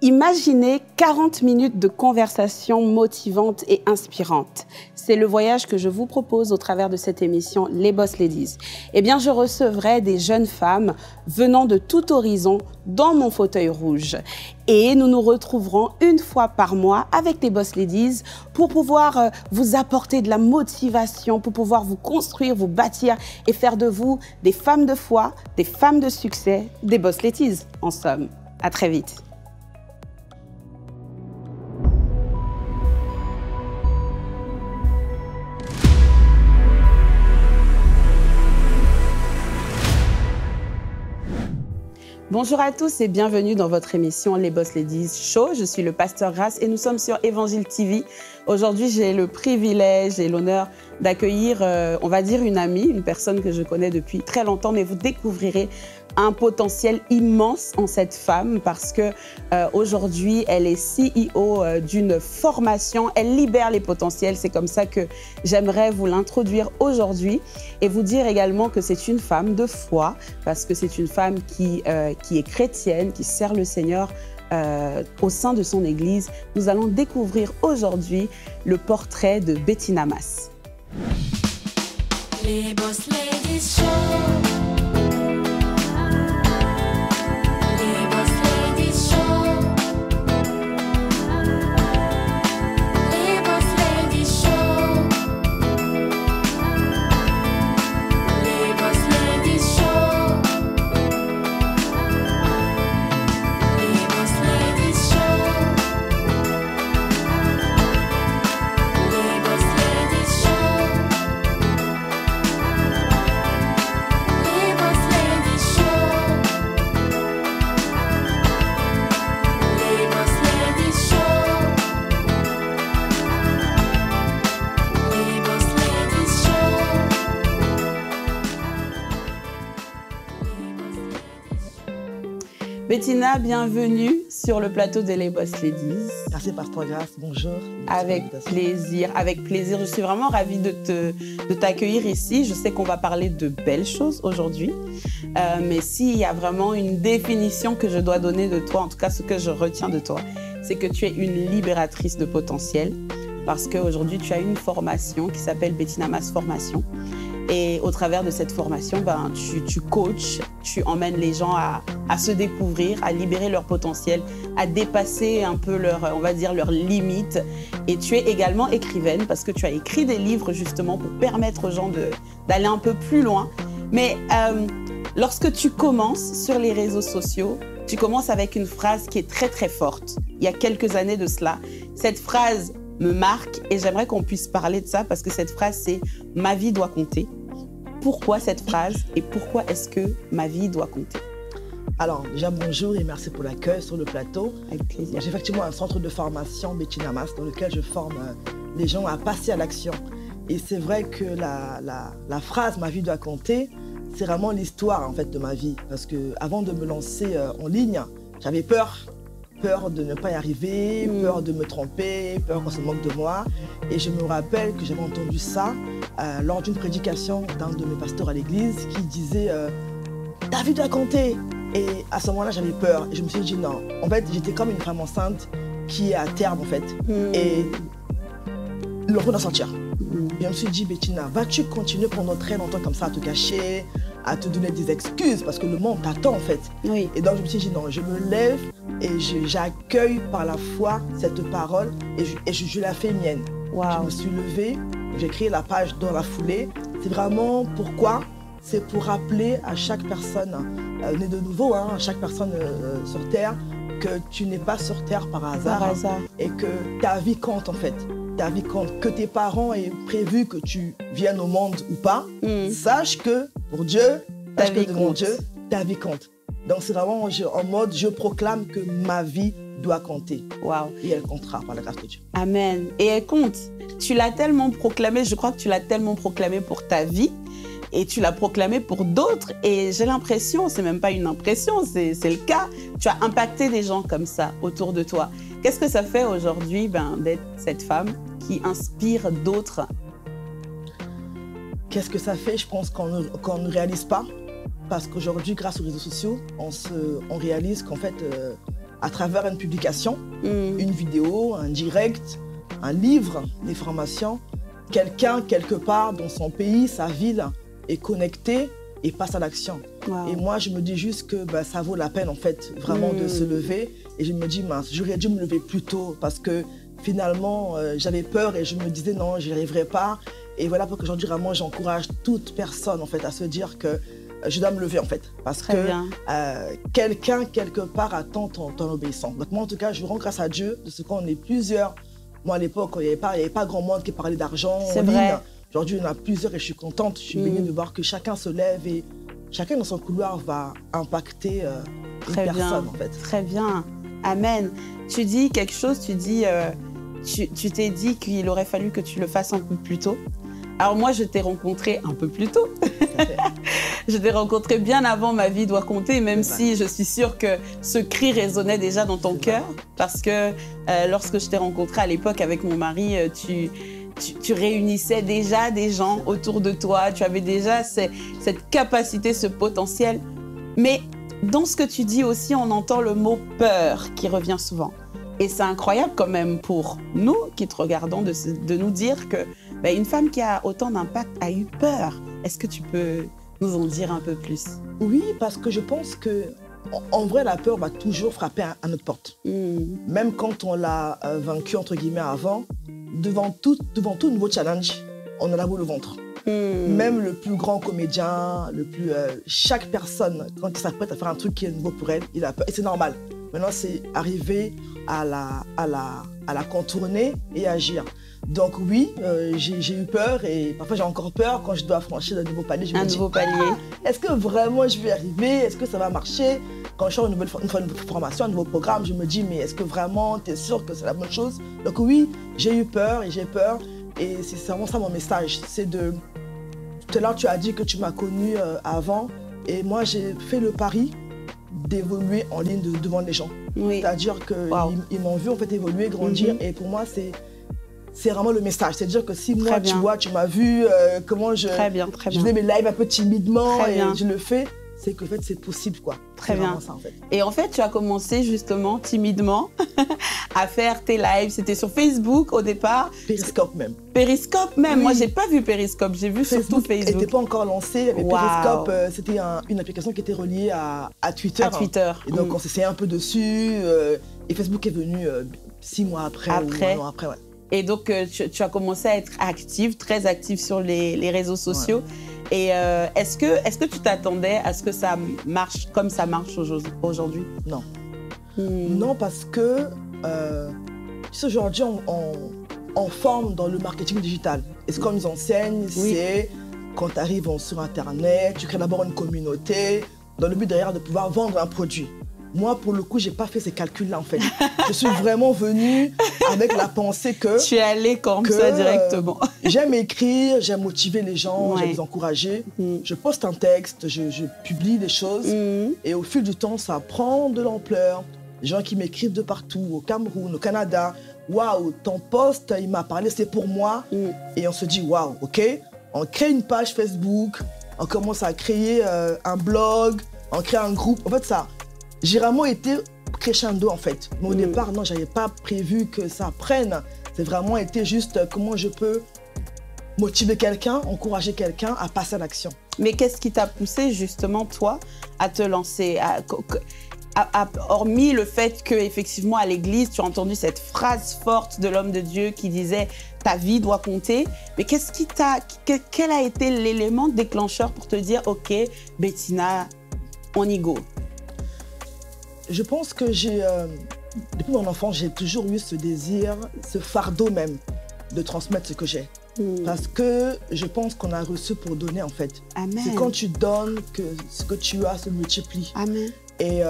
Imaginez 40 minutes de conversation motivante et inspirante. C'est le voyage que je vous propose au travers de cette émission Les Boss Ladies. Eh bien, je recevrai des jeunes femmes venant de tout horizon dans mon fauteuil rouge. Et nous nous retrouverons une fois par mois avec les Boss Ladies pour pouvoir vous apporter de la motivation, pour pouvoir vous construire, vous bâtir et faire de vous des femmes de foi, des femmes de succès, des Boss Ladies, en somme. À très vite. Bonjour à tous et bienvenue dans votre émission Les Boss Ladies Show. Je suis le pasteur Grace et nous sommes sur Évangile TV. Aujourd'hui, j'ai le privilège et l'honneur d'accueillir, on va dire, une amie, une personne que je connais depuis très longtemps, mais vous découvrirez un potentiel immense en cette femme parce que aujourd'hui, elle est CEO d'une formation. Elle libère les potentiels. C'est comme ça que j'aimerais vous l'introduire aujourd'hui et vous dire également que c'est une femme de foi parce que c'est une femme qui est chrétienne, qui sert le Seigneur au sein de son église. Nous allons découvrir aujourd'hui le portrait de Bettina Mas. Les Boss Ladies Show. Bettina, bienvenue sur le plateau de Les Boss Ladies. Merci Pasteur Grace, bonjour. Avec plaisir, avec plaisir. Je suis vraiment ravie de t'accueillir ici. Je sais qu'on va parler de belles choses aujourd'hui, mais s'il y a vraiment une définition que je dois donner de toi, en tout cas ce que je retiens de toi, c'est que tu es une libératrice de potentiel parce qu'aujourd'hui tu as une formation qui s'appelle Bettina Mas Formation. Et au travers de cette formation, tu coaches, tu emmènes les gens à se découvrir, à libérer leur potentiel, à dépasser un peu on va dire, leurs limites. Et tu es également écrivaine parce que tu as écrit des livres justement pour permettre aux gens d'aller un peu plus loin. Mais lorsque tu commences sur les réseaux sociaux, tu commences avec une phrase qui est très très forte. Il y a quelques années de cela, cette phrase me marque et j'aimerais qu'on puisse parler de ça parce que cette phrase c'est « ma vie doit compter ». Pourquoi cette phrase et pourquoi est-ce que ma vie doit compter? Alors déjà bonjour et merci pour l'accueil sur le plateau. Avec plaisir. J'ai effectivement un centre de formation Bettina Mas dans lequel je forme les gens à passer à l'action. Et c'est vrai que la phrase « ma vie doit compter », c'est vraiment l'histoire en fait de ma vie. Parce que avant de me lancer en ligne, j'avais peur de ne pas y arriver, peur de me tromper, peur qu'on se moque de moi. Et je me rappelle que j'avais entendu ça lors d'une prédication d'un de mes pasteurs à l'église qui disait « ta vie doit compter ». Et à ce moment-là, j'avais peur. Et je me suis dit non. En fait, j'étais comme une femme enceinte qui est à terme en fait. Et l'enfant doit sortir. Et je me suis dit, Bettina, vas-tu continuer pendant très longtemps comme ça à te cacher, à te donner des excuses parce que le monde t'attend en fait. Oui. Et donc je me suis dit non, je me lève et j'accueille par la foi cette parole et je la fais mienne. Wow. Je me suis levée, j'ai créé la page dans la foulée. C'est vraiment pourquoi? C'est pour rappeler à chaque personne née de nouveau, à chaque personne sur Terre, que tu n'es pas sur Terre par hasard. Et que ta vie compte en fait. Ta vie compte. Que tes parents aient prévu que tu viennes au monde ou pas, sache que pour Dieu, ta vie compte. Donc c'est vraiment en mode je proclame que ma vie doit compter. Wow. Et elle comptera par la grâce de Dieu. Amen. Et elle compte. Tu l'as tellement proclamé, je crois que tu l'as tellement proclamé pour ta vie et tu l'as proclamé pour d'autres. Et j'ai l'impression, c'est même pas une impression, c'est le cas. Tu as impacté des gens comme ça autour de toi. Qu'est-ce que ça fait aujourd'hui d'être cette femme qui inspire d'autres? Qu'est-ce que ça fait? Je pense qu'on ne réalise pas. Parce qu'aujourd'hui, grâce aux réseaux sociaux, on réalise qu'en fait, à travers une publication, une vidéo, un direct, un livre, des formations, quelqu'un, quelque part, dans son pays, sa ville, est connecté et passe à l'action. Wow. Et moi, je me dis juste que bah, ça vaut la peine, en fait, vraiment de se lever. Et je me dis, mince, j'aurais dû me lever plus tôt parce que finalement, j'avais peur et je me disais, non, j'y arriverai pas. Et voilà pourquoi aujourd'hui, vraiment, j'encourage toute personne, en fait, à se dire que je dois me lever, en fait. Parce Très que quelqu'un, quelque part, attend ton obéissance. Donc moi, en tout cas, je rends grâce à Dieu de ce qu'on est plusieurs. Moi, à l'époque, il n'y avait pas grand monde qui parlait d'argent en ligne. Aujourd'hui, il y en a plusieurs et je suis contente. Je suis bénie de voir que chacun se lève et chacun dans son couloir va impacter une personne, en fait. Très bien. Amen. Tu dis quelque chose, tu dis, tu t'es dit qu'il aurait fallu que tu le fasses un peu plus tôt. Alors moi, je t'ai rencontré un peu plus tôt. Je t'ai rencontré bien avant Ma vie doit compter, même si je suis sûre que ce cri résonnait déjà dans ton cœur. Parce que lorsque je t'ai rencontré à l'époque avec mon mari, tu réunissais déjà des gens autour de toi. Tu avais déjà cette capacité, ce potentiel. Mais dans ce que tu dis aussi, on entend le mot peur qui revient souvent. Et c'est incroyable quand même pour nous qui te regardons de nous dire que ben, une femme qui a autant d'impact a eu peur. Est-ce que tu peux nous en dire un peu plus? Oui, parce que je pense que en vrai, la peur va toujours frapper à notre porte. Même quand on l'a vaincu, entre guillemets, avant, devant tout nouveau challenge, on a la boule au ventre. Même le plus grand comédien, chaque personne, quand il s'apprête à faire un truc qui est nouveau pour elle, il a peur. Et c'est normal. Maintenant, c'est arriver à la contourner et agir. Donc oui, j'ai eu peur et parfois j'ai encore peur quand je dois franchir un nouveau palier. Nouveau palier. Est-ce que vraiment je vais y arriver? Est-ce que ça va marcher? Quand je sors une nouvelle formation, un nouveau programme, je me dis mais est-ce que vraiment tu es sûr que c'est la bonne chose? Donc oui, j'ai eu peur et j'ai peur. Et c'est vraiment ça mon message. C'est de... Tout à l'heure tu as dit que tu m'as connue avant et moi j'ai fait le pari d'évoluer en ligne devant les gens. Oui. C'est-à-dire qu'ils m'ont vu en fait évoluer, grandir et pour moi c'est vraiment le message. C'est-à-dire que si moi, tu vois, tu m'as vu, comment je faisais mes lives un peu timidement et je le fais, c'est qu'en fait, c'est possible, quoi. Très bien. Ça, en fait. Et en fait, tu as commencé justement timidement à faire tes lives. C'était sur Facebook au départ. Periscope même. Periscope même. Oui. Moi, j'ai pas vu Periscope. J'ai vu surtout Facebook. n'était pas encore lancé. Il y avait Periscope. C'était une application qui était reliée à Twitter. À Twitter. Et donc, on s'essayait un peu dessus. Et Facebook est venu 6 mois après. Ou un an après, ouais. Et donc, tu as commencé à être active, très active sur les réseaux sociaux. Ouais. Et est-ce que tu t'attendais à ce que ça marche comme ça marche aujourd'hui? Non. Non, parce que aujourd'hui, on forme dans le marketing digital. Et ce qu'on nous enseigne, c'est quand tu arrives sur Internet, tu crées d'abord une communauté dans le but derrière de pouvoir vendre un produit. Moi, pour le coup, je n'ai pas fait ces calculs-là, en fait. Je suis vraiment venue avec la pensée que... Tu es allée comme ça directement. J'aime écrire, j'aime motiver les gens, j'aime les encourager. Je poste un texte, je publie des choses. Et au fil du temps, ça prend de l'ampleur. Les gens qui m'écrivent de partout, au Cameroun, au Canada. Waouh, ton post, il m'a parlé, c'est pour moi. Et on se dit, waouh, ok. On crée une page Facebook, on commence à créer un blog, on crée un groupe. En fait, ça... J'ai vraiment été crescendo en fait. Mais au départ, non, je n'avais pas prévu que ça prenne. C'est vraiment été juste comment je peux motiver quelqu'un, encourager quelqu'un à passer à l'action. Mais qu'est-ce qui t'a poussé justement, toi, à te lancer hormis le fait qu'effectivement, à l'église, tu as entendu cette phrase forte de l'homme de Dieu qui disait « ta vie doit compter », mais quel a été l'élément déclencheur pour te dire « ok, Bettina, on y go ». Je pense que depuis mon enfance, j'ai toujours eu ce désir, ce fardeau même, de transmettre ce que j'ai. Parce que je pense qu'on a reçu pour donner, en fait. C'est quand tu donnes que ce que tu as se multiplie. Amen. Et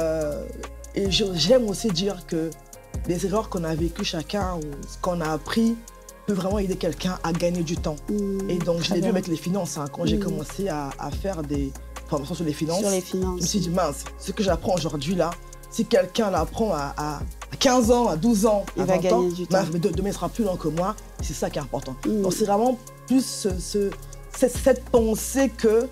j'aime aussi dire que les erreurs qu'on a vécues chacun, ou ce qu'on a appris, peut vraiment aider quelqu'un à gagner du temps. Et donc, je l'ai vu avec les finances, hein, quand j'ai commencé à faire des formations sur les finances. Je me suis dit, mince, ce que j'apprends aujourd'hui, là, si quelqu'un l'apprend à 15 ans, à 12 ans, à 20 ans, demain il sera plus lent que moi. C'est ça qui est important. Donc c'est vraiment plus cette pensée que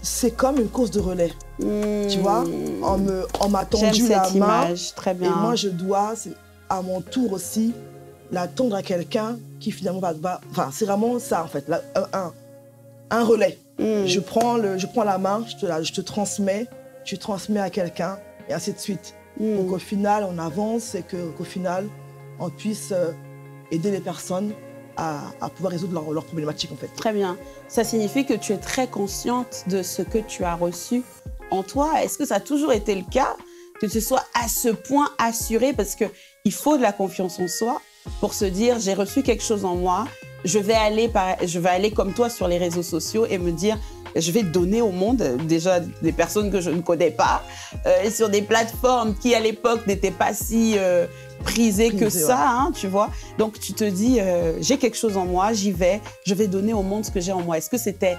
c'est comme une course de relais. Tu vois, on m'a tendu J'aime la cette main. image, très bien. Et moi, je dois, à mon tour aussi, la tendre à quelqu'un qui finalement va... Enfin, c'est vraiment ça, en fait, un relais. Je prends la main, je te transmets, tu transmets à quelqu'un, et ainsi de suite. Donc, au final, on avance et qu'au final, on puisse aider les personnes à pouvoir résoudre leurs problématiques, en fait. Très bien. Ça signifie que tu es très consciente de ce que tu as reçu en toi. Est-ce que ça a toujours été le cas, que tu sois à ce point assurée? Parce qu'il faut de la confiance en soi pour se dire, j'ai reçu quelque chose en moi, je vais aller comme toi sur les réseaux sociaux et me dire, je vais donner au monde déjà des personnes que je ne connais pas, sur des plateformes qui, à l'époque, n'étaient pas si prisées que ça, ouais. Hein, tu vois. Donc, tu te dis, j'ai quelque chose en moi, j'y vais, je vais donner au monde ce que j'ai en moi. Est-ce que c'était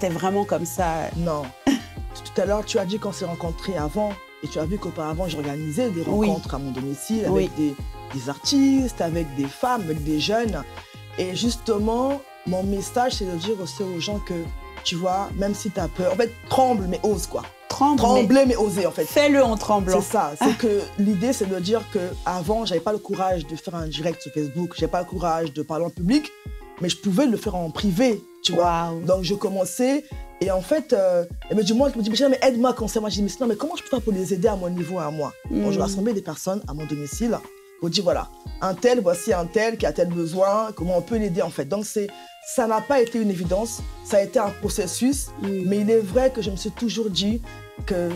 vraiment comme ça? Non. Tout à l'heure, tu as dit qu'on s'est rencontrés avant et tu as vu qu'auparavant, j'organisais des rencontres à mon domicile avec des artistes, avec des femmes, avec des jeunes. Et justement, mon message, c'est de dire aussi aux gens que, tu vois, même si tu as peur, en fait, tremble, mais ose, quoi. Trembler, mais oser, en fait. Fais-le en tremblant. C'est ça. C'est que l'idée, c'est de dire qu'avant, je n'avais pas le courage de faire un direct sur Facebook, je n'avais pas le courage de parler en public, mais je pouvais le faire en privé, tu vois. Donc, je commençais. Et en fait, elle me dit, mais aide-moi comme ça. Moi, je dis, mais sinon, mais comment je peux faire pour les aider à mon niveau, à moi? Donc, je rassemblais des personnes à mon domicile pour dire, voilà, voici un tel qui a tel besoin, comment on peut l'aider, en fait. Donc, ça n'a pas été une évidence, ça a été un processus, mais il est vrai que je me suis toujours dit que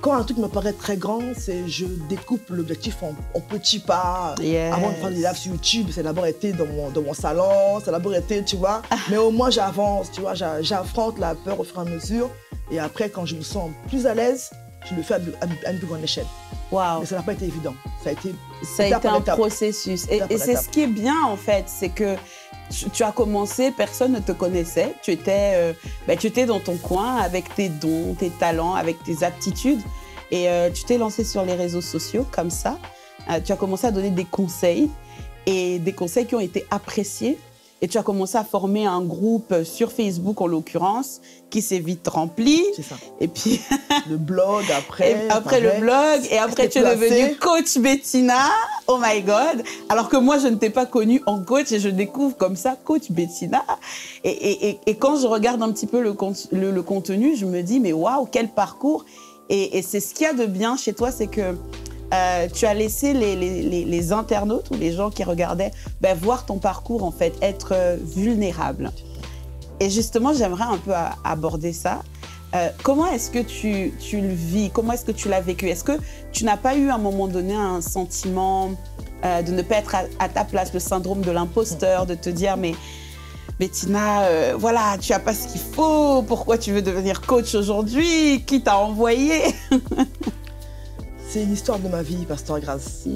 quand un truc me paraît très grand, je découpe l'objectif en petits pas. Avant de faire des lives sur YouTube, ça a d'abord été dans mon salon, ça a d'abord été, tu vois, mais au moins j'avance, tu vois, j'affronte la peur au fur et à mesure, et après, quand je me sens plus à l'aise, je le fais à une plus grande échelle. Wow. Mais ça n'a pas été évident, ça a été un processus. Et c'est ce qui est bien, en fait, c'est que tu as commencé, personne ne te connaissait. Tu étais dans ton coin avec tes dons, tes talents, avec tes aptitudes. Et tu t'es lancé sur les réseaux sociaux comme ça. Tu as commencé à donner des conseils et des conseils qui ont été appréciés. Et tu as commencé à former un groupe sur Facebook, en l'occurrence, qui s'est vite rempli. C'est ça. Et puis... le blog, après... Après le blog, et après tu es devenue coach Bettina. Oh my God. Alors que moi, je ne t'ai pas connue en coach et je découvre comme ça coach Bettina. Et quand je regarde un petit peu le contenu, je me dis, mais waouh, quel parcours. Et c'est ce qu'il y a de bien chez toi, c'est que tu as laissé les internautes ou les gens qui regardaient voir ton parcours, en fait, être vulnérable. Et justement, j'aimerais un peu aborder ça. Comment est-ce que tu le vis? Comment est-ce que tu l'as vécu? Est-ce que tu n'as pas eu à un moment donné un sentiment de ne pas être à ta place, le syndrome de l'imposteur, de te dire mais Bettina, voilà, tu n'as pas ce qu'il faut, pourquoi tu veux devenir coach aujourd'hui? Qui t'a envoyé? C'est l'histoire de ma vie, Pasteur Grace.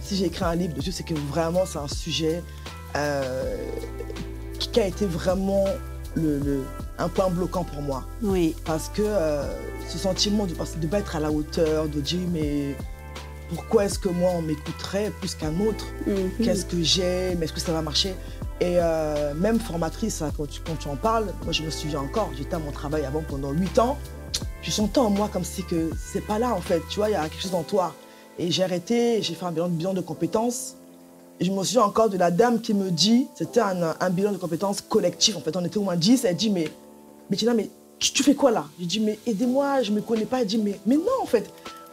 Si j'ai écrit un livre dessus, c'est que vraiment c'est un sujet qui a été vraiment un point bloquant pour moi. Oui. Parce que ce sentiment de ne pas être à la hauteur, de dire mais pourquoi est-ce que moi on m'écouterait plus qu'un autre? Qu'est-ce que j'ai? Mais est-ce que ça va marcher? Et même formatrice, hein, quand tu en parles, moi je me souviens encore, j'étais à mon travail avant pendant 8 ans, je sentais en moi comme si que c'est pas là en fait, tu vois, il y a quelque chose en toi. Et j'ai arrêté, j'ai fait un bilan de compétences. Et je me souviens encore de la dame qui me dit, c'était un bilan de compétences collectif, en fait, on était au moins 10, elle dit, mais Tina, mais tu fais quoi là? Je dis, mais aidez-moi, je ne me connais pas. Elle dit, mais non, en fait.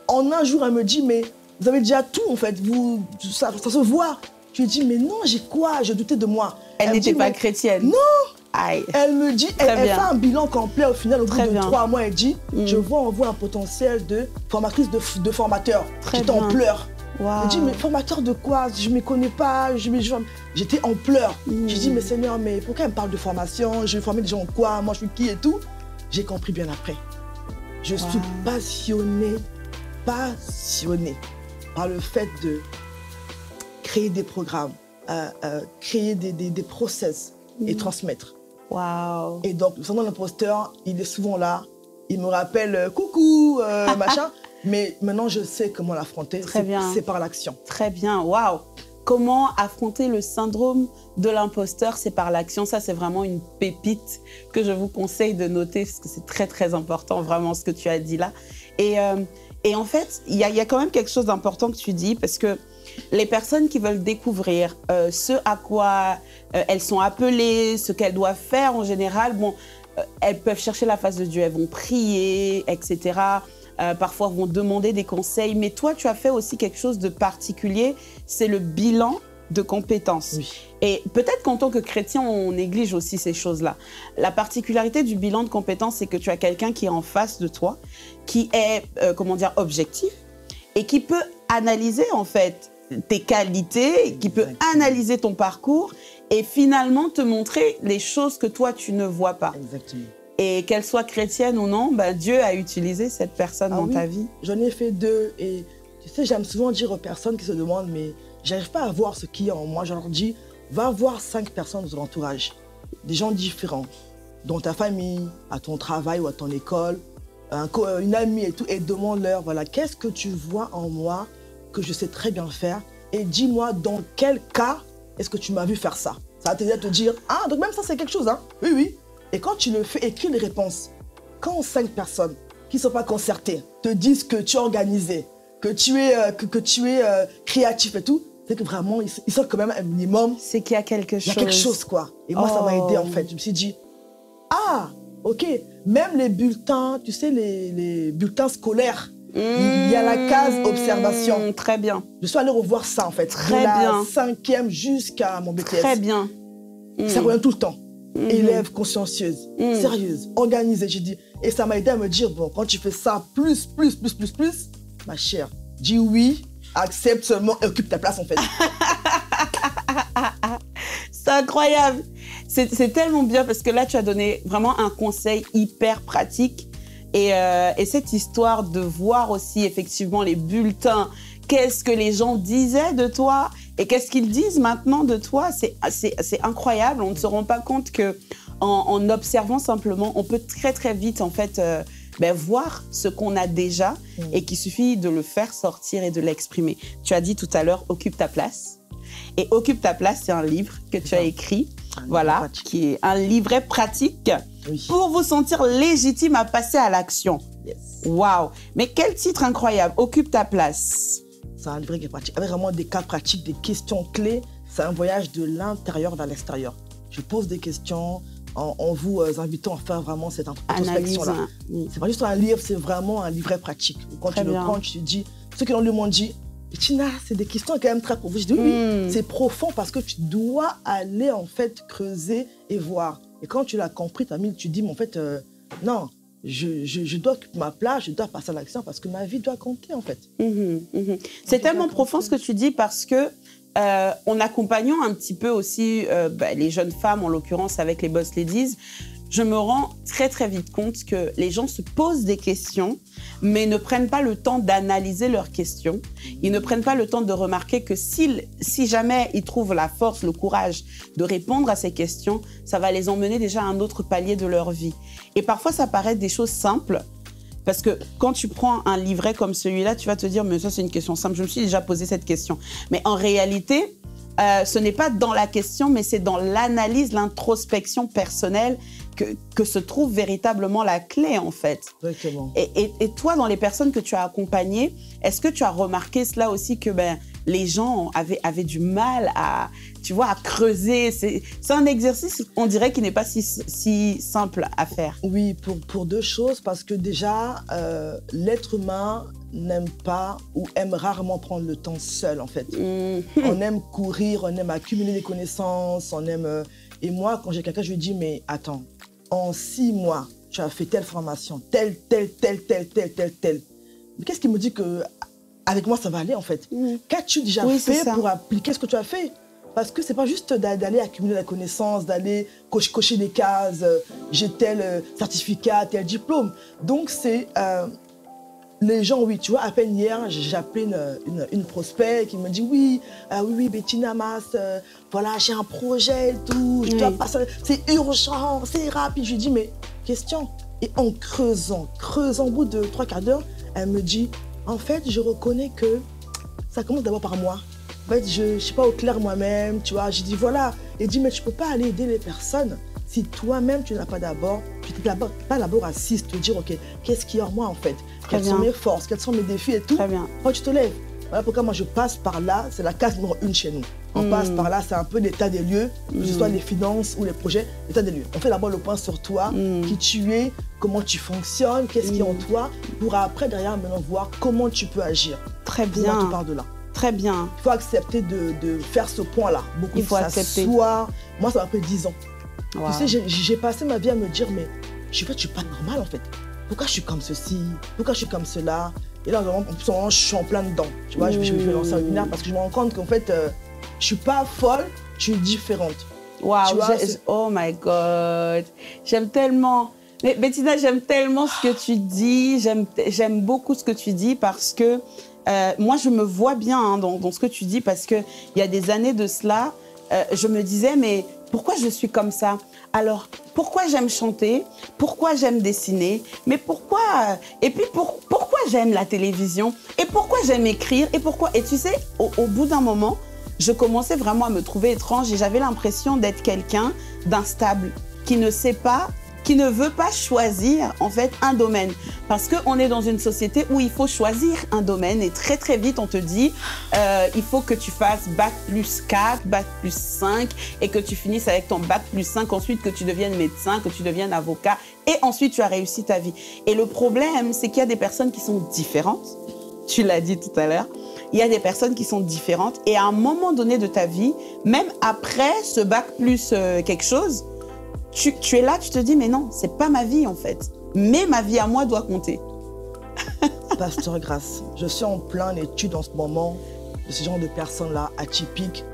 En un jour, elle me dit, mais vous avez déjà tout, en fait, ça se voit. Je lui dis, mais non, j'ai quoi? Je doutais de moi. Elle n'était pas chrétienne? Non. Aïe. Elle me dit, elle fait un bilan complet au final, au bout de 3 mois, elle dit, je vois en vous un potentiel de formatrice, de formateur. J'étais en pleurs. Wow. Je dis, mais formateur de quoi? Je ne me connais pas. J'étais en pleurs. J'ai dit, mais Seigneur, mais pourquoi elle me parle de formation? Je vais former des gens en quoi? Moi, je suis qui et tout? J'ai compris bien après. Je suis passionnée par le fait de créer des programmes, créer des process et transmettre. Wow. Et donc, le syndrome de l'imposteur, il est souvent là. Il me rappelle, coucou, machin. Mais maintenant, je sais comment l'affronter. C'est par l'action. Très bien, waouh. comment affronter le syndrome de l'imposteur, c'est par l'action. Ça, c'est vraiment une pépite que je vous conseille de noter parce que c'est très, très important, vraiment, ce que tu as dit là. Et en fait, il y a quand même quelque chose d'important que tu dis parce que les personnes qui veulent découvrir ce à quoi elles sont appelées, ce qu'elles doivent faire en général, bon, elles peuvent chercher la face de Dieu, elles vont prier, etc. Parfois vont demander des conseils. Mais toi, tu as fait aussi quelque chose de particulier, c'est le bilan de compétences. Oui. Et peut-être qu'en tant que chrétien, on néglige aussi ces choses-là. La particularité du bilan de compétences, c'est que tu as quelqu'un qui est en face de toi, qui est, objectif et qui peut analyser en fait tes qualités, qui peut analyser ton parcours et finalement te montrer les choses que toi, tu ne vois pas. Exactement. Et qu'elle soit chrétienne ou non, Dieu a utilisé cette personne dans ta vie. J'en ai fait 2 et tu sais, j'aime souvent dire aux personnes qui se demandent mais j'arrive pas à voir ce qu'il y a en moi. Je leur dis, va voir 5 personnes de ton entourage, des gens différents, dans ta famille, à ton travail ou à ton école, une amie et tout, et demande-leur, voilà, qu'est-ce que tu vois en moi que je sais très bien faire et dis-moi dans quel cas est-ce que tu m'as vu faire ça. Ça va t'aider à te dire, ah, donc même ça c'est quelque chose, hein. Oui, oui. Et quand tu le fais, écris les réponses. Quand 5 personnes qui ne sont pas concertées te disent que tu es organisé, que tu es créatif et tout, c'est que vraiment, ils sont quand même un minimum. C'est qu'il y a quelque chose. Il y a quelque chose, quoi. Et moi, ça m'a aidé, en fait. Je me suis dit, ah, OK, même les bulletins, tu sais, les bulletins scolaires, il y a la case observation. Très bien. Je suis allée revoir ça, en fait. Très bien. De la 5e jusqu'à mon BTS. Très bien. Ça revient tout le temps. Élève consciencieuse, sérieuse, organisée, j'ai dit. Et ça m'a aidé à me dire, bon, quand tu fais ça, plus, ma chère, dis oui, accepte seulement et occupe ta place, en fait. C'est incroyable. C'est tellement bien parce que là, tu as donné vraiment un conseil hyper pratique. Et cette histoire de voir aussi effectivement les bulletins, qu'est-ce que les gens disaient de toi et qu'est-ce qu'ils disent maintenant de toi, c'est incroyable. On ne se rend pas compte qu'en observant simplement, on peut très très vite en fait voir ce qu'on a déjà et qu'il suffit de le faire sortir et de l'exprimer. Tu as dit tout à l'heure, occupe ta place. Et Occupe ta place, c'est un livre que tu as écrit, voilà, qui est un livret pratique pour vous sentir légitime à passer à l'action. Waouh! Mais quel titre incroyable, Occupe ta place. C'est un livret qui est pratique, avec vraiment des cas pratiques, des questions clés. C'est un voyage de l'intérieur vers l'extérieur. Je pose des questions en vous invitant à faire vraiment cette introspection-là. C'est pas juste un livre, c'est vraiment un livret pratique. Quand tu le prends, tu te dis, ceux qui l'ont lu m'ont dit, Tina, c'est des questions quand même très profondes. Je dis oui, c'est profond parce que tu dois aller en fait creuser et voir. Et quand tu l'as compris, tu dis, mais en fait, non, je dois occuper ma place, je dois passer à l'action parce que ma vie doit compter en fait. C'est tellement profond ce que tu dis parce que en accompagnant un petit peu aussi les jeunes femmes, en l'occurrence avec les Boss Ladies, je me rends très très vite compte que les gens se posent des questions, mais ne prennent pas le temps d'analyser leurs questions. Ils ne prennent pas le temps de remarquer que si jamais ils trouvent la force, le courage de répondre à ces questions, ça va les emmener déjà à un autre palier de leur vie. Et parfois, ça paraît des choses simples, parce que quand tu prends un livret comme celui-là, tu vas te dire, mais ça c'est une question simple, je me suis déjà posé cette question. Mais en réalité, ce n'est pas dans la question, mais c'est dans l'analyse, l'introspection personnelle que se trouve véritablement la clé, en fait. Exactement. Et toi, dans les personnes que tu as accompagnées, est-ce que tu as remarqué cela aussi, que les gens avaient du mal à creuser? C'est un exercice, on dirait, qui n'est pas si simple à faire. Oui, pour 2 choses, parce que déjà, l'être humain n'aime pas ou aime rarement prendre le temps seul, en fait. On aime courir, on aime accumuler des connaissances, on aime... Et moi, quand j'ai quelqu'un, je lui dis, mais attends, en 6 mois, tu as fait telle formation, telle. Mais qu'est-ce qui me dit qu'avec moi, ça va aller, en fait? Qu'as-tu déjà fait pour appliquer ce que tu as fait? Parce que c'est pas juste d'aller accumuler la connaissance, d'aller cocher des cases, j'ai tel certificat, tel diplôme. Donc, c'est... les gens, oui, tu vois, à peine hier, j'ai appelé une prospect qui me dit oui, Bettina Mas, voilà, j'ai un projet et tout, je dois passer, c'est urgent, c'est rapide. Je lui dis, mais question. Et en creusant, au bout de 3 quarts d'heure, elle me dit, en fait, je reconnais que ça commence d'abord par moi. En fait, je suis pas au clair moi-même, tu vois. J'ai dit, voilà. Il dit, mais tu peux pas aller aider les personnes si toi-même, tu n'as pas d'abord, tu n'es pas d'abord assise, te dire, OK, qu'est-ce qu'il y a en moi, en fait? Quelles sont mes forces, quels sont mes défis et tout. Très bien. Quand tu te lèves. Voilà pourquoi moi, je passe par là. C'est la case numéro 1 chez nous. On passe par là, c'est un peu l'état des lieux, que ce soit les finances ou les projets, l'état des lieux. On fait d'abord le point sur toi, qui tu es, comment tu fonctionnes, qu'est-ce qui est en toi, pour après, derrière, maintenant, voir comment tu peux agir. Très bien. Moi, tu pars de là. Très bien. Il faut accepter de faire ce point-là. Beaucoup Il faut accepter. Moi, ça m'a pris 10 ans. Wow. Tu sais, j'ai passé ma vie à me dire, mais je suis pas normale, en fait. Pourquoi je suis comme ceci? Pourquoi je suis comme cela? Et là, en plus, je suis en plein dedans. Tu vois, je vais lancer un webinaire parce que je me rends compte qu'en fait, je suis pas folle, je suis différente. Waouh, oh my God. J'aime tellement. Mais Bettina, j'aime tellement ce que tu dis. J'aime beaucoup ce que tu dis parce que moi, je me vois bien dans ce que tu dis parce qu'il y a des années de cela, je me disais, mais pourquoi je suis comme ça? Alors, pourquoi j'aime chanter? Pourquoi j'aime dessiner? Mais pourquoi? Et puis, pourquoi j'aime la télévision? Et pourquoi j'aime écrire? Et pourquoi? Et tu sais, au bout d'un moment, je commençais vraiment à me trouver étrange et j'avais l'impression d'être quelqu'un d'instable, qui ne sait pas, qui ne veut pas choisir en fait un domaine. Parce qu'on est dans une société où il faut choisir un domaine et très très vite on te dit il faut que tu fasses bac plus 4, bac plus 5 et que tu finisses avec ton bac plus 5, ensuite que tu deviennes médecin, que tu deviennes avocat et ensuite tu as réussi ta vie. Et le problème, c'est qu'il y a des personnes qui sont différentes, tu l'as dit tout à l'heure, il y a des personnes qui sont différentes et à un moment donné de ta vie, même après ce bac plus quelque chose, tu es là, tu te dis, mais non, c'est pas ma vie en fait. Mais ma vie à moi doit compter. Pasteur Grace, je suis en pleine étude en ce moment de ce genre de personnes-là, atypiques,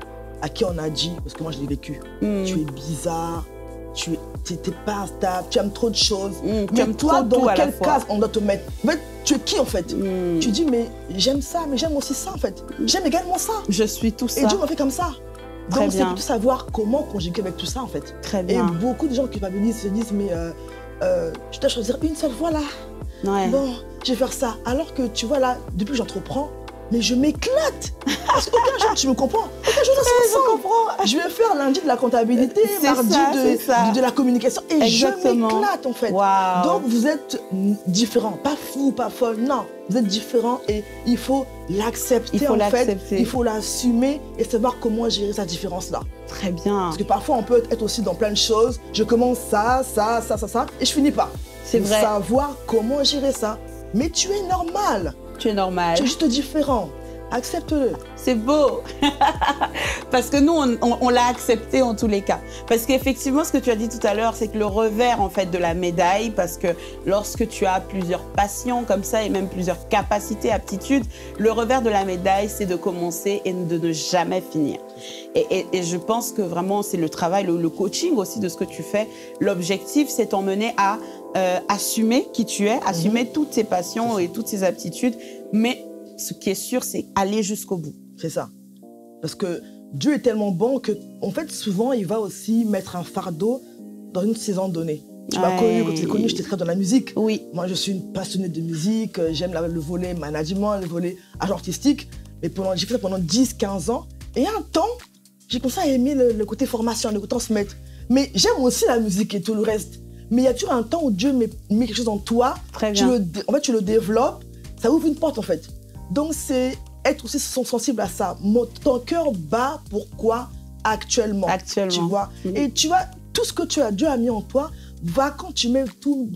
à qui on a dit, parce que moi je l'ai vécu, tu es bizarre, tu n'es pas stable, tu aimes trop de choses. Mais toi, dans quelle case on doit te mettre? Mais tu es qui en fait? Tu dis, mais j'aime ça, mais j'aime aussi ça en fait. J'aime également ça. Je suis tout ça. Et Dieu m'a fait comme ça. Donc, c'est pour savoir comment conjuguer avec tout ça, en fait. Très bien. Et beaucoup de gens qui se disent, mais je dois choisir une seule voie là. Ouais. Bon, je vais faire ça. Alors que, tu vois, là, depuis que j'entreprends, mais je m'éclate. Parce qu'aucun jour, tu me comprends? Aucun jour, je comprends. Je vais faire lundi de la comptabilité, mardi de la communication. Et je m'éclate, en fait. Wow. Donc, vous êtes différents. Pas fou, pas folle. Non, vous êtes différents et il faut l'accepter, en fait. Il faut l'assumer et savoir comment gérer sa différence-là. Très bien. Parce que parfois, on peut être aussi dans plein de choses. Je commence ça, et je finis pas. C'est vrai. Savoir comment gérer ça. Mais tu es normal. Tu es normal. Tu es juste différent. Accepte-le. C'est beau. Parce que nous, on l'a accepté en tous les cas. Parce qu'effectivement, ce que tu as dit tout à l'heure, c'est que le revers en fait de la médaille, parce que lorsque tu as plusieurs passions comme ça et même plusieurs capacités, aptitudes, le revers de la médaille, c'est de commencer et de ne jamais finir. Et je pense que vraiment, c'est le travail, le coaching aussi de ce que tu fais. L'objectif, c'est t'emmener à assumer qui tu es, assumer toutes tes passions et toutes tes aptitudes, mais ce qui est sûr, c'est aller jusqu'au bout. C'est ça. Parce que Dieu est tellement bon que, en fait, souvent, il va aussi mettre un fardeau dans une saison donnée. Tu m'as connu, quand tu l'as connu, j'étais très dans la musique. Oui. Moi, je suis une passionnée de musique, j'aime le volet management, le volet agent artistique. Mais j'ai fait ça pendant 10-15 ans. Et un temps, j'ai commencé à aimer le côté formation, le côté transmettre. Mais j'aime aussi la musique et tout le reste. Mais il y a toujours un temps où Dieu met quelque chose en toi. Très bien. En fait, tu le développes, ça ouvre une porte, en fait. Donc, c'est être aussi sensible à ça. Ton cœur bat pourquoi actuellement. Tu vois. Et tu vois, tout ce que Dieu a mis en toi, quand tu mets tout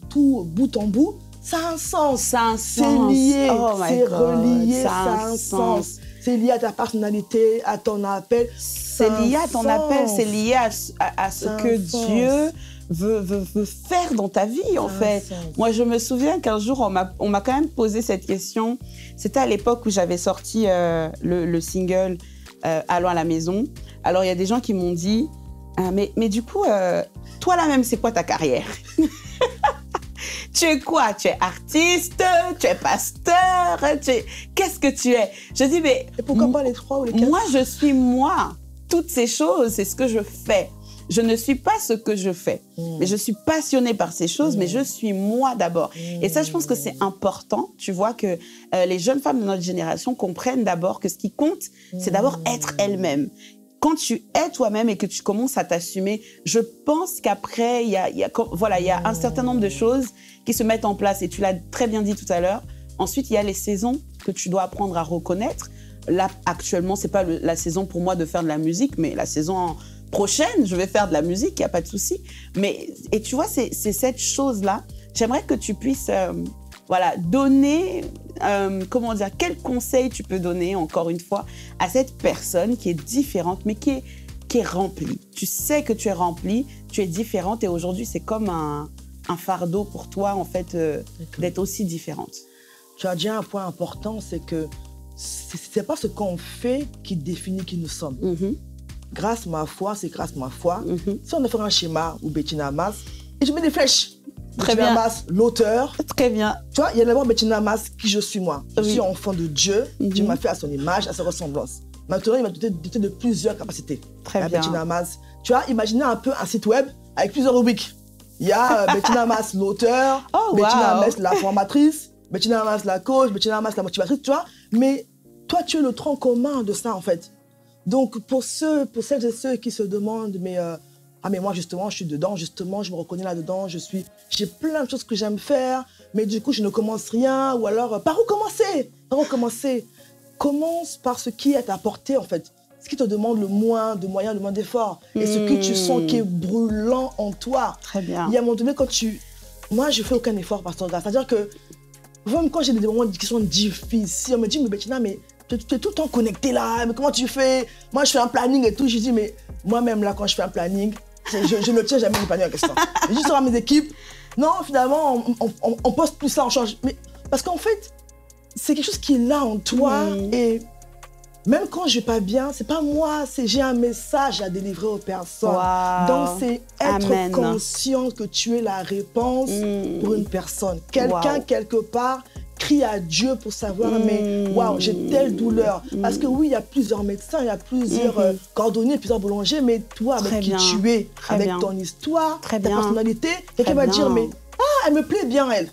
bout en bout, ça a un sens. Ça a un sens. C'est lié, c'est relié, ça a un sens. C'est lié à ta personnalité, à ton appel. C'est lié à ton appel, c'est lié à ce que Dieu veut faire dans ta vie, en fait. Moi, je me souviens qu'un jour, on m'a quand même posé cette question. C'était à l'époque où j'avais sorti le single Allons à la maison. Alors, il y a des gens qui m'ont dit mais du coup, toi là-même, c'est quoi ta carrière? Tu es quoi? Tu es artiste? Tu es pasteur? Qu'est-ce que tu es? Je dis, mais... Et pourquoi pas les trois ou les quatre? Moi, je suis moi. Toutes ces choses, c'est ce que je fais. je ne suis pas ce que je fais. Mais je suis passionnée par ces choses, mais je suis moi d'abord. Et ça, je pense que c'est important, tu vois, que les jeunes femmes de notre génération comprennent d'abord que ce qui compte, c'est d'abord être elles-mêmes. Quand tu es toi-même et que tu commences à t'assumer, je pense qu'après, il y a un certain nombre de choses qui se mettent en place. Et tu l'as très bien dit tout à l'heure. Ensuite, il y a les saisons que tu dois apprendre à reconnaître. Là, actuellement, ce n'est pas la saison pour moi de faire de la musique, mais la saison prochaine, je vais faire de la musique, il n'y a pas de souci. Et tu vois, c'est cette chose-là. J'aimerais que tu puisses donner, quel conseil tu peux donner, encore une fois, à cette personne qui est différente, mais qui est remplie. Tu sais que tu es remplie, tu es différente, et aujourd'hui, c'est comme un fardeau pour toi, en fait, d'être aussi différente. Tu as dit un point important, c'est que c'est pas ce qu'on fait qui définit qui nous sommes. Grâce ma foi, c'est grâce ma foi. Si on a fait un schéma ou Bettina Mas, et je mets des flèches. Très Bettina bien. Mas, l'auteur. Très bien. Tu vois, il y a d'abord Bettina Mas, qui je suis moi. Je suis enfant de Dieu. Dieu m'a fait à son image, à sa ressemblance. Maintenant, il m'a doté de plusieurs capacités. Très bien. Bettina Mas. Tu vois, imaginez un peu un site web avec plusieurs rubriques. Il y a Bettina Mas, l'auteur. Bettina Mas, la formatrice. Bettina Mas, la coach. Bettina Mas, la motivatrice. Tu vois, mais toi, tu es le tronc commun de ça, en fait. Donc, pour celles et ceux qui se demandent, mais moi, justement, je suis dedans, justement, je me reconnais là-dedans, j'ai plein de choses que j'aime faire, mais du coup, je ne commence rien, ou alors, par où commencer? Commence par ce qui est à ta portée, en fait. Ce qui te demande le moins de moyens, le moins d'efforts, et ce que tu sens qui est brûlant en toi. Très bien. Il y a un moment donné, moi, je ne fais aucun effort, Pasteur Grace. C'est-à-dire que, même quand j'ai des moments qui sont difficiles, on me dit, mais Bettina, mais tu es tout le temps connecté là, mais comment tu fais? Moi, je fais un planning et tout. Je dis, mais moi-même, là, quand je fais un planning, je ne tiens jamais le planning en question. Je dis à mes équipes, non, finalement, on poste plus ça, on change. Mais, parce qu'en fait, c'est quelque chose qui est là en toi. Et même quand je ne vais pas bien, c'est pas moi, j'ai un message à délivrer aux personnes. Wow. Donc, c'est être Amen. conscient que tu es la réponse pour une personne. Quelqu'un, quelque part, crie à Dieu pour savoir, mais waouh, j'ai telle douleur. Parce que oui, il y a plusieurs médecins, il y a plusieurs cordonniers, plusieurs boulangers, mais toi, avec qui tu es, avec ton histoire, ta personnalité, quelqu'un va dire, mais elle me plaît bien, elle.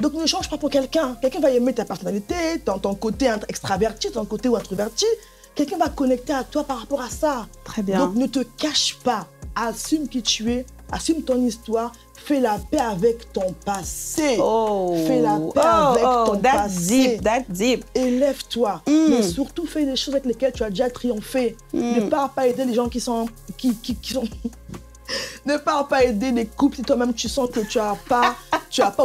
Donc ne change pas pour quelqu'un. Quelqu'un va aimer ta personnalité, ton côté extraverti, ton côté introverti. Quelqu'un va connecter à toi par rapport à ça. Très bien. Donc ne te cache pas. Assume qui tu es, assume ton histoire. Fais la paix avec ton passé. Fais la paix avec ton passé. That's deep. Élève-toi. Mais surtout, fais des choses avec lesquelles tu as déjà triomphé. Ne pars pas aider les gens qui sont... Ne pars pas aider les couples si toi-même tu sens que tu as pas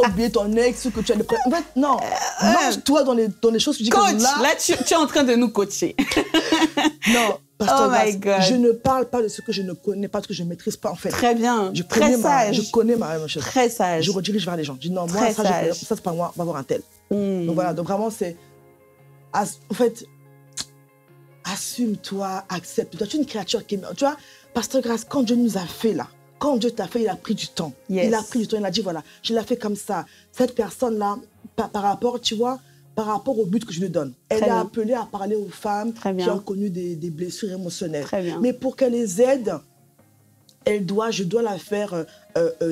oublié ton ex ou que tu as des problèmes. En fait, non. Lance-toi dans les choses. Tu dis Coach, comme là tu es en train de nous coacher. Non. Pasteur my God. Je ne parle pas de ce que je ne connais pas, de ce que je ne maîtrise pas en fait. Très bien. Je connais ma chose. Très sage. Je redirige vers les gens. Je dis non, moi, ça c'est pas moi, on va voir un tel. Donc voilà, donc vraiment c'est... En fait, assume-toi, accepte-toi. Tu es une créature qui... Tu vois, Pasteur Grace, quand Dieu nous a fait là, quand Dieu t'a fait, il a pris du temps. Yes. Il a pris du temps, il a dit voilà, je l'ai fait comme ça. Cette personne-là, par rapport, tu vois, par rapport au but que je lui donne. Elle est appelée à parler aux femmes qui ont connu des blessures émotionnelles. Mais pour qu'elle les aide, je dois la faire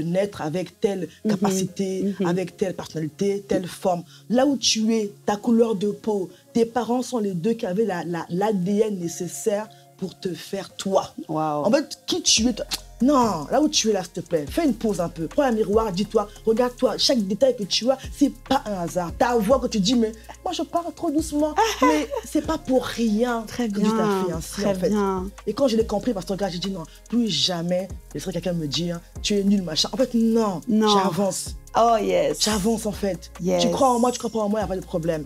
naître avec telle capacité, avec telle personnalité, telle forme. Là où tu es, ta couleur de peau, tes parents sont les deux qui avaient l'ADN nécessaire pour te faire toi. Wow. En fait, qui tu es, toi. Non, là où tu es là, s'il te plaît, fais une pause un peu. Prends un miroir, dis-toi, regarde-toi, chaque détail que tu as, c'est pas un hasard. Ta voix que tu dis, mais moi je parle trop doucement, mais c'est pas pour rien que Dieu t'a fait ainsi, en fait. Et quand je l'ai compris, Pasteur Grace, j'ai dit non, plus jamais je laisserai quelqu'un me dire, tu es nul, machin. En fait, non. J'avance. Oh yes. J'avance en fait. Yes. Tu crois en moi, tu crois pas en moi, il n'y a pas de problème.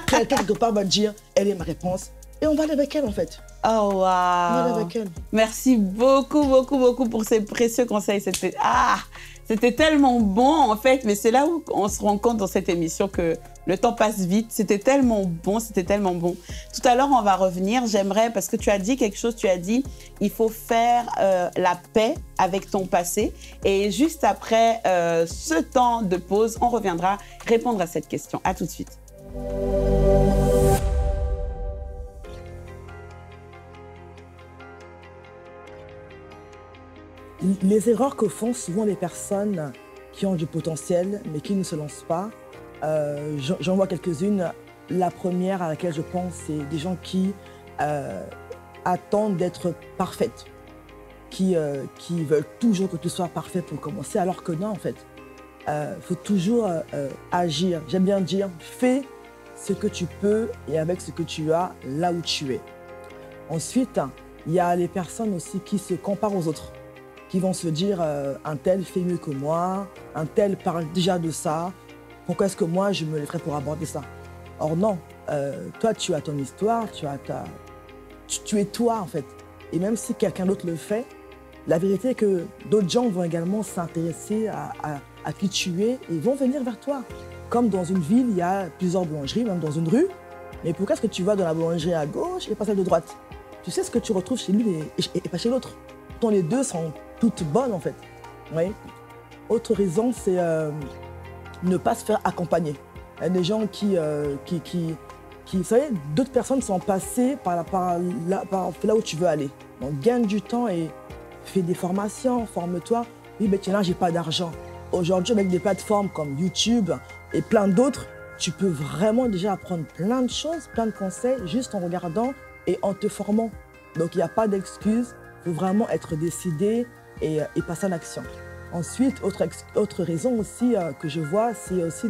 Quelqu'un quelque part va te dire, elle est ma réponse. Et on va aller avec elle en fait. Oh wow. On va aller avec elle. Merci beaucoup, beaucoup, beaucoup pour ces précieux conseils. C'était tellement bon en fait, mais c'est là où on se rend compte dans cette émission que le temps passe vite. C'était tellement bon, c'était tellement bon. Tout à l'heure, on va revenir. J'aimerais, parce que tu as dit quelque chose, tu as dit, il faut faire la paix avec ton passé. Et juste après ce temps de pause, on reviendra répondre à cette question. À tout de suite. Les erreurs que font souvent les personnes qui ont du potentiel, mais qui ne se lancent pas, j'en vois quelques-unes. La première à laquelle je pense, c'est des gens qui attendent d'être parfaites, qui veulent toujours que tout soit parfait pour commencer, alors que non, en fait. Faut toujours agir. J'aime bien dire, fais ce que tu peux et avec ce que tu as là où tu es. Ensuite, il y a les personnes aussi qui se comparent aux autres, qui vont se dire un tel fait mieux que moi, un tel parle déjà de ça, pourquoi est-ce que moi je me lèverais pour aborder ça? Or non, toi tu as ton histoire, tu es toi en fait. Et même si quelqu'un d'autre le fait, la vérité est que d'autres gens vont également s'intéresser à qui tu es et vont venir vers toi. Comme dans une ville, il y a plusieurs boulangeries, même dans une rue. Mais pourquoi est-ce que tu vas dans la boulangerie à gauche et pas celle de droite? Tu sais ce que tu retrouves chez lui et pas chez l'autre. Pourtant, les deux sont toutes bonnes en fait. Oui. Autre raison, c'est ne pas se faire accompagner. Il y a des gens qui vous savez, d'autres personnes sont passées par là où tu veux aller. Donc, gagne du temps et fais des formations, forme-toi. Oui, mais tiens, là, j'ai pas d'argent. Aujourd'hui, avec des plateformes comme YouTube et plein d'autres, tu peux vraiment déjà apprendre plein de choses, plein de conseils, juste en regardant et en te formant. Donc, il n'y a pas d'excuse. Il faut vraiment être décidé et passer à l'action. Ensuite, autre raison aussi que je vois, c'est aussi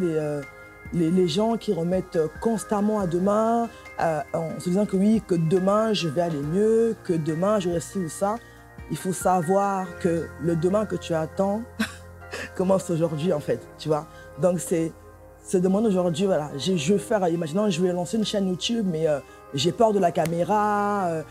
les gens qui remettent constamment à demain, en se disant que oui, que demain, je vais aller mieux, que demain, j'aurai ci ou ça. Il faut savoir que le demain que tu attends commence aujourd'hui, en fait, tu vois. Donc, c'est se demander aujourd'hui, voilà, je vais faire, imaginons, je vais lancer une chaîne YouTube, mais j'ai peur de la caméra,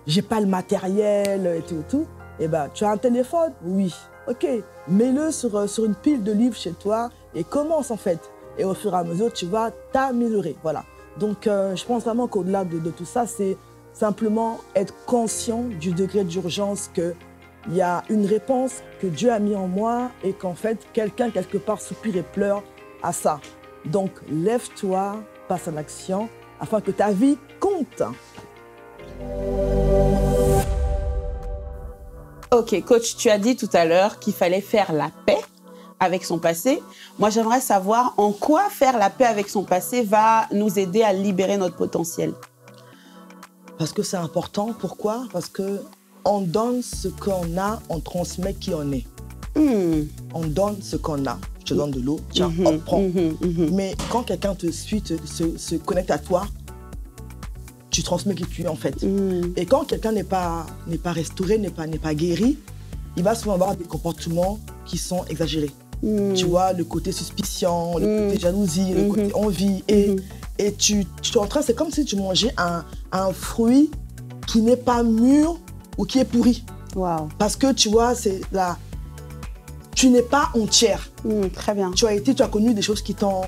j'ai pas le matériel et tout. Et ben, tu as un téléphone? Oui. Ok, mets-le sur une pile de livres chez toi et commence, en fait. Et au fur et à mesure, tu vas t'améliorer, voilà. Donc, je pense vraiment qu'au-delà de tout ça, c'est simplement être conscient du degré d'urgence qu'il y a une réponse que Dieu a mis en moi et qu'en fait, quelqu'un, quelque part, soupire et pleure à ça. Donc, lève-toi, passe à l'action, afin que ta vie compte. Ok, coach, tu as dit tout à l'heure qu'il fallait faire la paix avec son passé. Moi, j'aimerais savoir en quoi faire la paix avec son passé va nous aider à libérer notre potentiel. Parce que c'est important. Pourquoi? Parce qu'on donne ce qu'on a, on transmet qui on est. On donne ce qu'on a. Je te donne de l'eau, tiens, on prend. Mais quand quelqu'un te suit, se connecte à toi, tu transmets qui tu es en fait. Et quand quelqu'un n'est pas restauré, n'est pas guéri, il va souvent avoir des comportements qui sont exagérés. Tu vois, le côté suspicion, le côté jalousie, le côté envie. Et tu es en train, c'est comme si tu mangeais un fruit qui n'est pas mûr ou qui est pourri. Wow. Parce que tu vois, c'est là, tu n'es pas entière. Très bien. Tu as connu des choses qui t'ont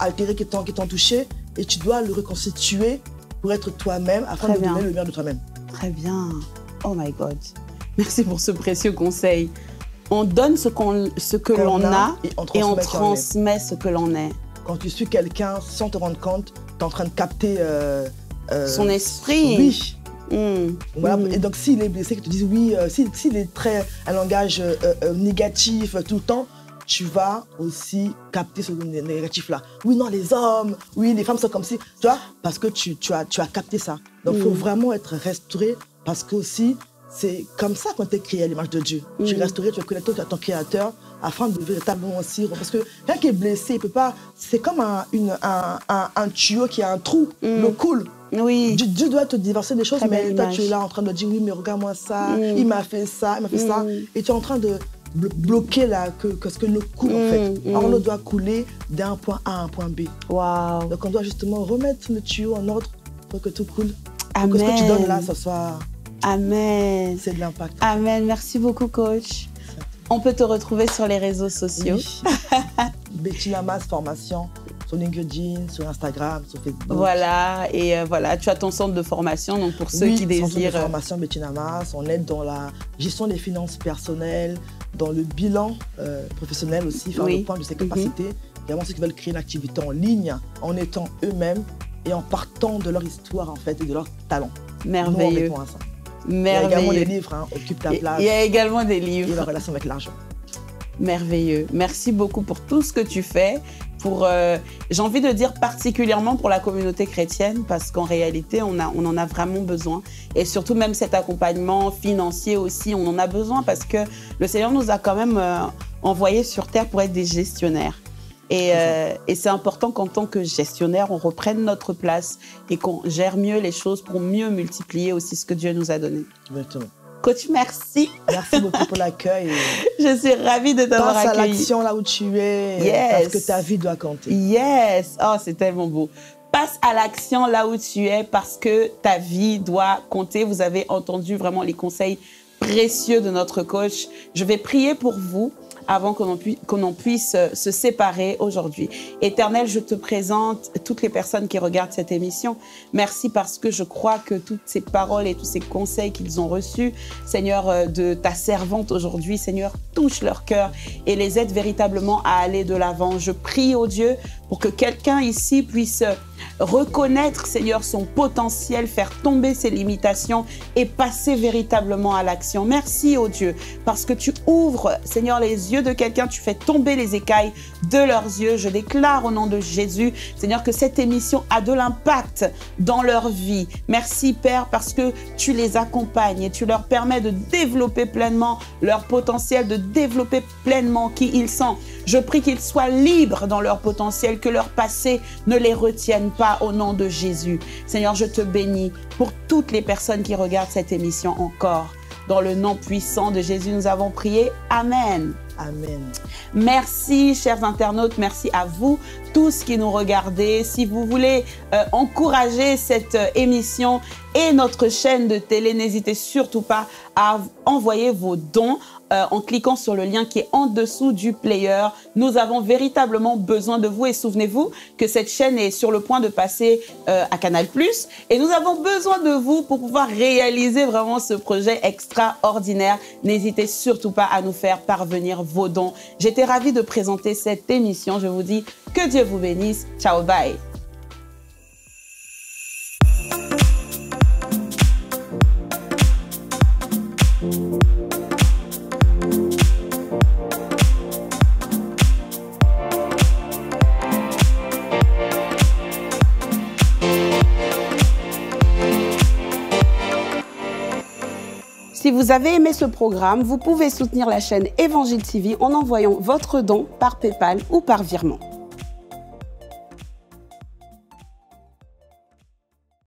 altéré, qui t'ont touché, et tu dois le reconstituer pour être toi-même, afin de donner le meilleur de toi-même. Très bien. Oh my God. Merci pour ce précieux conseil. On donne ce que l'on a et on transmet ce que l'on est. Quand tu suis quelqu'un sans te rendre compte, tu es en train de capter son esprit. Oui. Voilà. Et donc, s'il est blessé, que tu dises oui, s'il est très un langage négatif tout le temps, tu vas aussi capter ce négatif-là. Oui, non, les hommes, oui, les femmes sont comme ci, tu vois, parce que tu as capté ça. Donc, il faut vraiment être restauré, parce que aussi, c'est comme ça qu'on t'est créé à l'image de Dieu. Tu es restauré, tu es connecté à ton Créateur, afin de véritablement aussi... Parce que quelqu'un qui est blessé, il peut pas... C'est comme un tuyau qui a un trou, l'eau coule. Oui. Dieu doit te divorcer des choses, mais toi, tu es là en train de dire, oui, mais regarde-moi ça, il m'a fait ça, il m'a fait ça. Et tu es en train de bloquer là, que l'eau coule, en fait. Alors, l'eau doit couler d'un point A à un point B. Wow. Donc, on doit justement remettre le tuyau en ordre pour que tout coule. Amen. Pour que ce que tu donnes là, ça soit... Amen. C'est de l'impact. Amen. Merci beaucoup, coach. On peut te retrouver sur les réseaux sociaux. Oui. Bettina Mas Formation, sur LinkedIn, sur Instagram, sur Facebook. Voilà, et voilà, tu as ton centre de formation, donc pour ceux qui désirent... centre de formation Bettina Mas, on aide dans la gestion des finances personnelles, dans le bilan professionnel aussi, faire le point de ses capacités. Vraiment ceux qui veulent créer une activité en ligne, en étant eux-mêmes et en partant de leur histoire en fait et de leur talent. Merveilleux. Nous, on répond à ça. Merveilleux. Il y a également les livres, hein, Occupe ta place. Il y a également des livres. Et la relation avec l'argent. Merveilleux. Merci beaucoup pour tout ce que tu fais. J'ai envie de dire particulièrement pour la communauté chrétienne, parce qu'en réalité, on en a vraiment besoin. Et surtout, même cet accompagnement financier aussi, on en a besoin parce que le Seigneur nous a quand même envoyés sur terre pour être des gestionnaires. Et c'est important qu'en tant que gestionnaire, on reprenne notre place et qu'on gère mieux les choses pour mieux multiplier aussi ce que Dieu nous a donné. Exactement. Coach, merci. Merci beaucoup pour l'accueil. Je suis ravie de t'avoir accueilli. Passe à l'action là où tu es, yes. Parce que ta vie doit compter. Yes. Oh, c'est tellement beau. Passe à l'action là où tu es parce que ta vie doit compter. Vous avez entendu vraiment les conseils précieux de notre coach. Je vais prier pour vous avant qu'on en puisse se séparer aujourd'hui. Éternel, je te présente toutes les personnes qui regardent cette émission. Merci parce que je crois que toutes ces paroles et tous ces conseils qu'ils ont reçus, Seigneur, de ta servante aujourd'hui, Seigneur, touche leur cœur et les aide véritablement à aller de l'avant. Je prie, oh Dieu, pour que quelqu'un ici puisse reconnaître, Seigneur, son potentiel, faire tomber ses limitations et passer véritablement à l'action. Merci, oh Dieu, parce que tu ouvres, Seigneur, les yeux de quelqu'un, tu fais tomber les écailles de leurs yeux. Je déclare au nom de Jésus, Seigneur, que cette émission a de l'impact dans leur vie. Merci, Père, parce que tu les accompagnes et tu leur permets de développer pleinement leur potentiel, de développer pleinement qui ils sont. Je prie qu'ils soient libres dans leur potentiel, que leur passé ne les retienne pas au nom de Jésus. Seigneur, je te bénis pour toutes les personnes qui regardent cette émission encore. Dans le nom puissant de Jésus, nous avons prié. Amen. Amen. Merci, chers internautes. Merci à vous tous qui nous regardez. Si vous voulez encourager cette émission et notre chaîne de télé, n'hésitez surtout pas à envoyer vos dons en cliquant sur le lien qui est en dessous du player. Nous avons véritablement besoin de vous et souvenez-vous que cette chaîne est sur le point de passer à Canal+. Et nous avons besoin de vous pour pouvoir réaliser vraiment ce projet extraordinaire. N'hésitez surtout pas à nous faire parvenir vos dons. J'étais ravie de présenter cette émission. Je vous dis que Dieu vous bénisse. Ciao, bye. Si vous avez aimé ce programme, vous pouvez soutenir la chaîne Évangile TV en envoyant votre don par PayPal ou par virement.